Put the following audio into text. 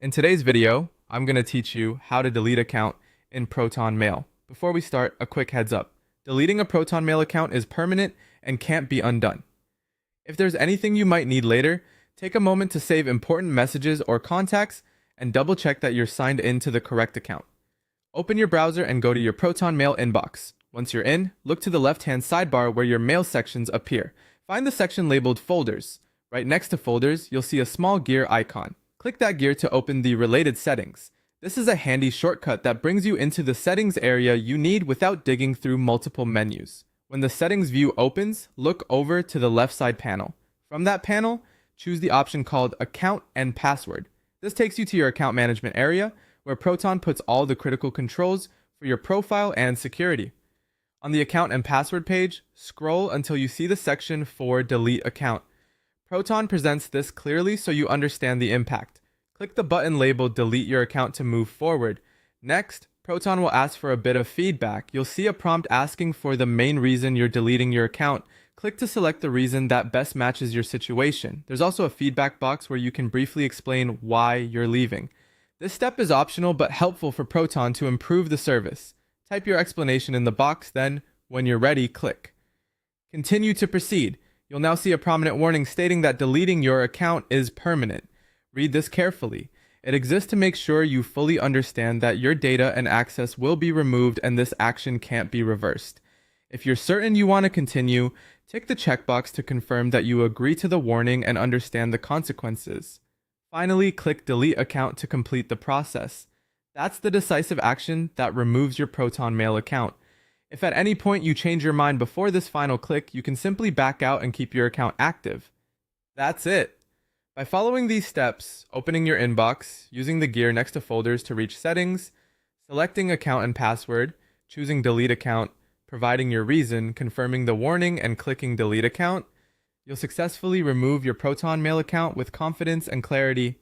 In today's video, I'm going to teach you how to delete account in Proton Mail. Before we start, a quick heads up. Deleting a Proton Mail account is permanent and can't be undone. If there's anything you might need later, take a moment to save important messages or contacts and double check that you're signed into the correct account. Open your browser and go to your Proton Mail inbox. Once you're in, look to the left-hand sidebar where your mail sections appear. Find the section labeled Folders. Right next to Folders, you'll see a small gear icon. Click that gear to open the related settings. This is a handy shortcut that brings you into the settings area you need without digging through multiple menus. When the settings view opens, look over to the left side panel. From that panel, choose the option called Account and Password. This takes you to your account management area, where Proton puts all the critical controls for your profile and security. On the Account and Password page, scroll until you see the section for Delete Account. Proton presents this clearly so you understand the impact. Click the button labeled Delete Your Account to move forward. Next, Proton will ask for a bit of feedback. You'll see a prompt asking for the main reason you're deleting your account. Click to select the reason that best matches your situation. There's also a feedback box where you can briefly explain why you're leaving. This step is optional but helpful for Proton to improve the service. Type your explanation in the box, then, when you're ready, click Continue to proceed. You'll now see a prominent warning stating that deleting your account is permanent. Read this carefully. It exists to make sure you fully understand that your data and access will be removed and this action can't be reversed. If you're certain you want to continue, tick the checkbox to confirm that you agree to the warning and understand the consequences. Finally, click Delete Account to complete the process. That's the decisive action that removes your Proton Mail account. If at any point you change your mind before this final click, you can simply back out and keep your account active. That's it. By following these steps, opening your inbox, using the gear next to folders to reach settings, selecting account and password, choosing delete account, providing your reason, confirming the warning, and clicking delete account, you'll successfully remove your Proton Mail account with confidence and clarity.